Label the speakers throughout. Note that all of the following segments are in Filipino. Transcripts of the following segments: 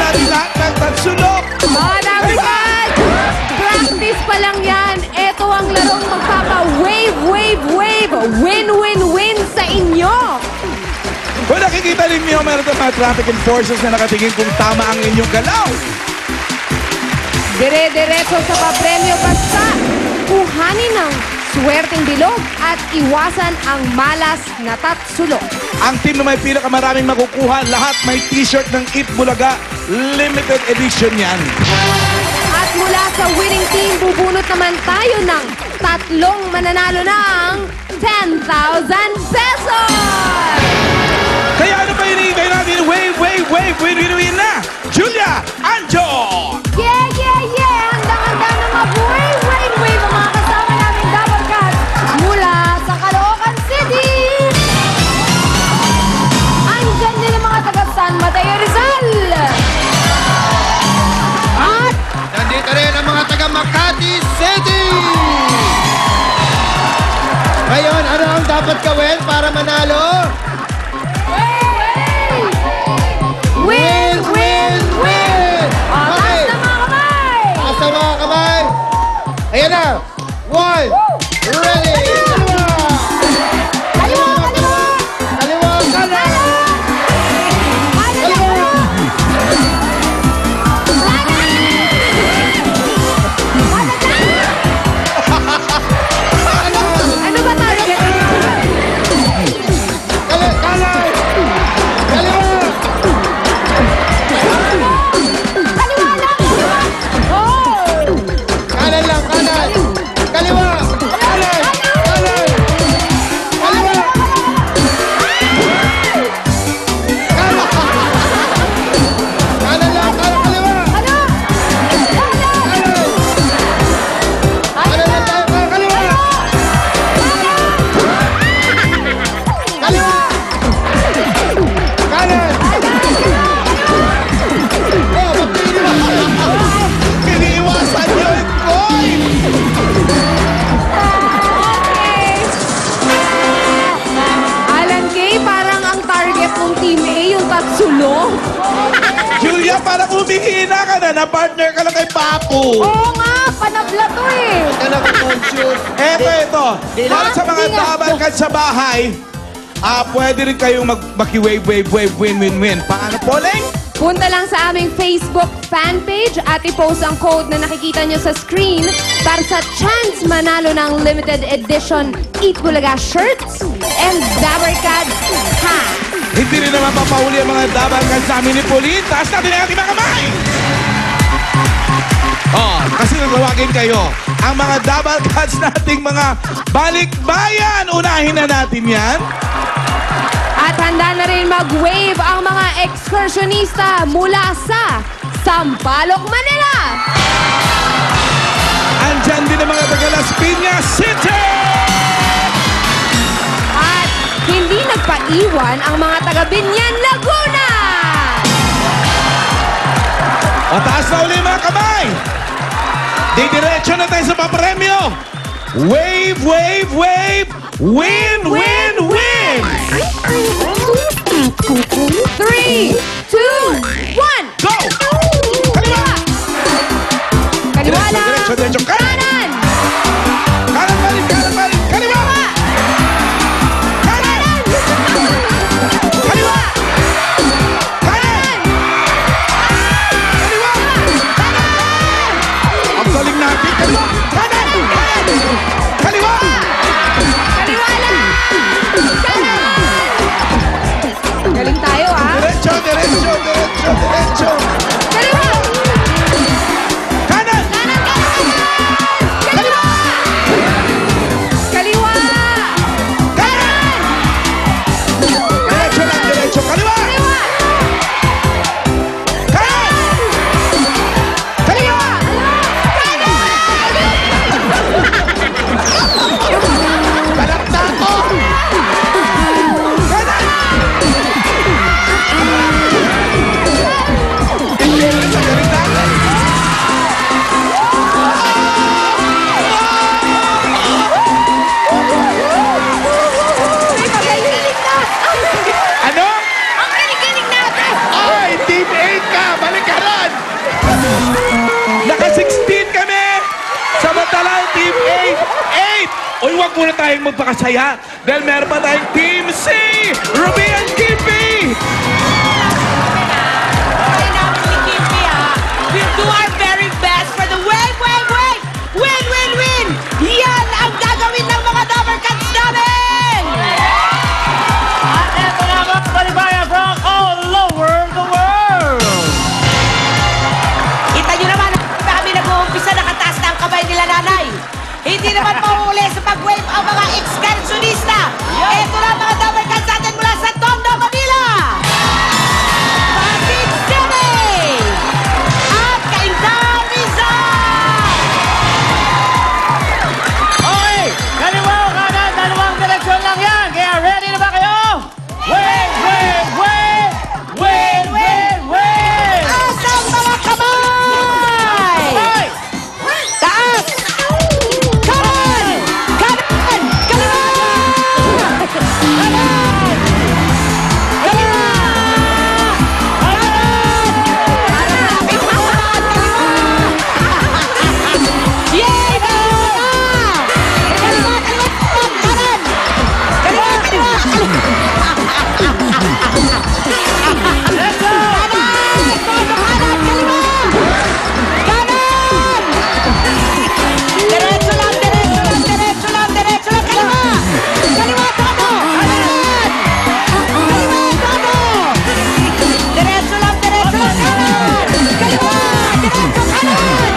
Speaker 1: natin lahat ng tatsulok.
Speaker 2: Mga Dabarkad, practice pa lang yan. Ito ang larong magpapa-wave, wave, wave. Win-win-win sa inyo.
Speaker 1: Kung nakikita ninyo, meron ng mga traffic enforcers na nakatingin kung tama ang inyong galaw.
Speaker 2: Dire-diretso sa papremyo basta kuhanin ng swerteng bilog at iwasan ang malas na tatsulok.
Speaker 1: Ang team na may pinakamaraming makukuha, lahat may t-shirt ng Eat Bulaga. Limited edition yan.
Speaker 2: At mula sa winning team, bubunot naman tayo ng tatlong mananalo ng 10,000 pesos!
Speaker 1: Kaya ano pa hinihintay natin? Wave, wave, wave, win na! Julia Anjo!
Speaker 2: Yeah, yeah, yeah! Handang-handa na mag-wave, wave, wave ang mga kasama namin Dabarkad mula sa Caloocan City! Andyan din ang mga taga San Mateo Rizal! At
Speaker 3: Nandito rin ang mga taga Makati City! Ngayon, ano ang dapat gawin para manalo?
Speaker 2: win, win, win! O, taas na mga kamay!
Speaker 3: Taas ang mga kamay! Ayan na! One! Ready!
Speaker 2: Kaliwa, kaliwa!
Speaker 3: Kaliwa! Kanan!
Speaker 2: Ano ba target?
Speaker 3: Kanan! Kanan! Kaliwa!
Speaker 2: Kaliwa lang! Oh!
Speaker 3: Kanan lang! Kanan! Kaliwa! Kanan! Kanan! Kaliwa! Kanan lang! Kanan! Kaliwa!
Speaker 2: Ano?
Speaker 3: Kanan lang tayo! Kaliwa! Kaliwa! Kanan! Oh, magpili!
Speaker 1: Iniiwasan nyo yung coin!
Speaker 2: Alan Kay, parang ang target ng Team A yung tatsulong.
Speaker 1: Julia, parang humihina ka na. Na-partner ka lang kay Papu.
Speaker 2: Oo nga, panabla to eh.
Speaker 3: Ka na confused.
Speaker 1: Ito. Para sa mga
Speaker 2: Hindi nga.
Speaker 1: Dabarkad sa bahay, pwede rin kayong maki-wave, wave, wave, win, win, win. Paano, Poleng?
Speaker 2: Punta lang sa aming Facebook fan page at i-post ang code na nakikita nyo sa screen para sa chance manalo ng limited edition Eat Bulaga shirts and Dabarkad hats.
Speaker 1: Hindi rin naman papauli ang mga Dabarkad sa amin ni Pauline. Taas natin ang ating mga kamay! Kasi natawagin kayo. Ang mga Dabarkads nating mga balikbayan. Unahin na natin yan.
Speaker 2: At handa na rin mag-wave ang mga ekskursyonista mula sa Sampaloc, Manila.
Speaker 1: Andyan din ang mga taga Las Piñas City!
Speaker 2: At hindi nagpaiwan ang mga taga Binyan, Laguna.
Speaker 1: Mataas na uli mga kamay! Didiretso na tayo sa papremyo! Wave, wave, wave! Win, win, win!
Speaker 2: 3, 2, 1.
Speaker 1: Go! Kaliwa!
Speaker 2: Kaliwa lang.
Speaker 1: Diretso, diretso.
Speaker 2: Kanan.
Speaker 1: Kanan balik, kanan balik! Kaliwa! Kanan! Kaliwa! Kanan! Kaliwa! Ang galing natin! Kaliwa! Kanan! Kaliwa!
Speaker 2: Kaliwa lang. Kanan. Galing tayo, ha?
Speaker 1: Diretso, diretso, 16 kami! Samantalang Team 8! Uy, wag muna tayong magpakasaya dahil meron pa tayong Team C! Ruby and Kippy!
Speaker 4: Okay namin si Kippy, ha? We'll do our very best for the win! Yan ang gagawin ng mga Dabarkans namin!
Speaker 5: At eto na mga kalibayan from all over the world!
Speaker 4: Kita nyo naman, na kami nag-uumpisa, nakataas na ang kamay nila nanay. Hindi naman mauuli sa pag-wave ang mga excursionista. Ito na mga Dabarkans natin mula sa Tondo, Manila! Pasig City! At Cainta, Rizal!
Speaker 5: Okay, kaliwa o kanan, dalawang direksyon lang yan. Kaya ready na ba kayo? Wave, wave, wave! Wave, wave, wave!
Speaker 4: Taas ang mga kamay!
Speaker 5: Kamay!
Speaker 4: Taas! Kanan! Kanan! Kaliwa! Kanan! Kaliwa! Yay! Kaliwa! Kaliwa! Kanan! Kaliwa! Kaliwa!
Speaker 5: Let's go!
Speaker 4: Diretso lang, kaliwa! Kaliwa, todo! Kanan! Kaliwa, todo! Diretso lang, kanan! Kaliwa! Diretso, kanan!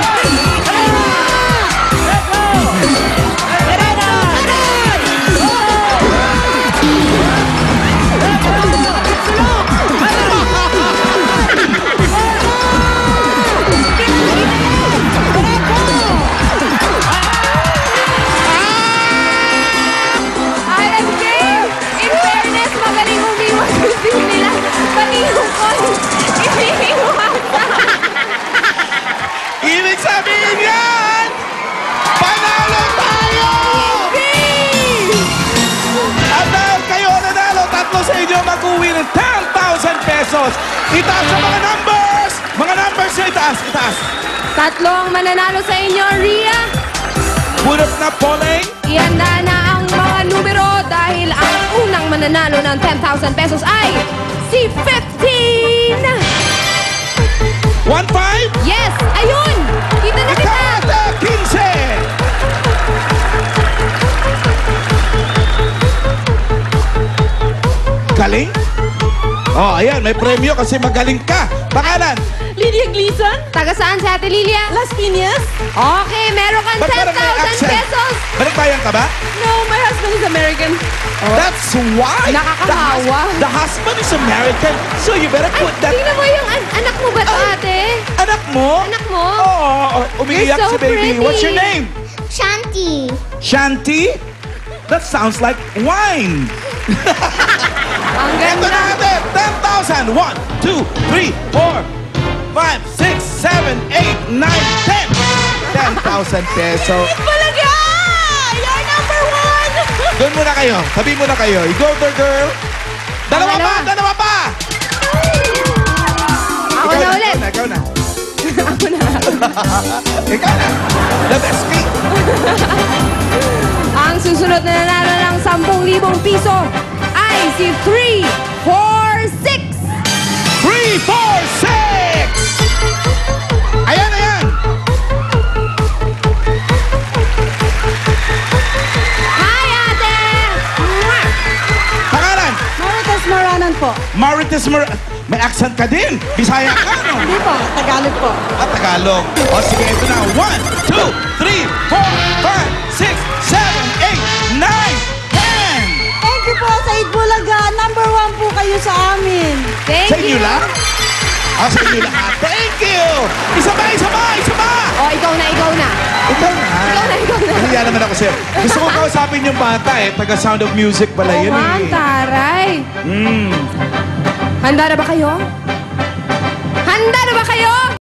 Speaker 4: Kaliwa!
Speaker 5: Let's go!
Speaker 4: Diretso, kanan!
Speaker 2: RMK, in fairness, magaling umiwas yung team nila. Pati yung coin, iniiwas.
Speaker 1: Ibig sabihin yan! Panalo tayo! At dahil kayo nanalo, tatlo sa inyo mag-uwi ng 10,000 pesos. Itaas sa mga numbers! Mga numbers na itaas, itaas.
Speaker 2: Tatlo ang mananalo sa inyo, Rhea.
Speaker 1: Bunot na polling.
Speaker 2: Ihanda na ang mga numero dahil ang unang mananalo ng 10,000 pesos ay si 15!
Speaker 1: 1-5.
Speaker 2: Yes! Ayun! Kita na kita!
Speaker 1: Ikata 15! Galing? Oh, ayan, may premyo kasi magaling ka. Pangalan?
Speaker 4: Lydia Gleason?
Speaker 2: Taga saan si Ate Lilia?
Speaker 4: Las Piñas?
Speaker 2: Okay, meron kang
Speaker 1: Ba't parang may
Speaker 2: 10,000
Speaker 1: accent?
Speaker 2: pesos!
Speaker 1: Balikbayan ka ba?
Speaker 4: No, my husband is American.
Speaker 1: That's why.
Speaker 2: Nakakahawa.
Speaker 1: The husband is American. So you better
Speaker 2: Ay,
Speaker 1: put that...
Speaker 2: tingnan mo yung anak mo ba to,
Speaker 1: Ay.
Speaker 2: ate?
Speaker 1: Anak mo?
Speaker 2: Anak mo?
Speaker 1: Oo, umiiyak
Speaker 2: You're so
Speaker 1: si baby.
Speaker 2: pretty.
Speaker 1: What's your name?
Speaker 6: Shanti.
Speaker 1: Shanti? That sounds like wine.
Speaker 2: Ang
Speaker 1: Ito
Speaker 2: ganda.
Speaker 1: na natin. 10,000. 1, 2, 3, 4, 5, 6, 7, 8, 9, 10. 10,000 peso.
Speaker 4: Balaga! You're number one!
Speaker 1: Doon muna kayo. Sabi muna kayo. You go there, girl. Dalawa pa!
Speaker 2: Dalawa.
Speaker 1: Dalawa pa!
Speaker 2: Ako na ulit.
Speaker 1: Ikaw na.
Speaker 2: Ako na.
Speaker 1: Ikaw na. The best king.
Speaker 2: Ang susunod na nanalo ng 10,000 piso ay si 3, 4, 6!
Speaker 1: 3, 4, 6! Ayan, ayan!
Speaker 2: Hi, ate! Mwah!
Speaker 1: Pangalan?
Speaker 4: Marites Moranan po.
Speaker 1: Marites May accent ka din. Bisaya ka, no?
Speaker 4: Hindi po, Tagalog po.
Speaker 1: At Tagalog. O sige, ito na. 1, 2, 3, 4, 5, 6, 7, 8, 9, 10!
Speaker 4: Thank you po sa Itbulaga. Number one po kayo sa amin.
Speaker 2: Thank
Speaker 1: Sa inyo
Speaker 2: you.
Speaker 1: lang? Sa inyo lahat. Thank you! Isa ba, isa ba, isa ba?
Speaker 2: Oh, ikaw na, ikaw na.
Speaker 1: Ikaw na.
Speaker 2: Ikaw na.
Speaker 1: Nahiya naman ako sa'yo. Gusto ko kausapin yung bata eh. Taga Sound of Music pala
Speaker 2: Oh,
Speaker 1: yun
Speaker 2: ma'am,
Speaker 1: eh.
Speaker 2: taray.
Speaker 1: Mm.
Speaker 2: Handa na ba kayo?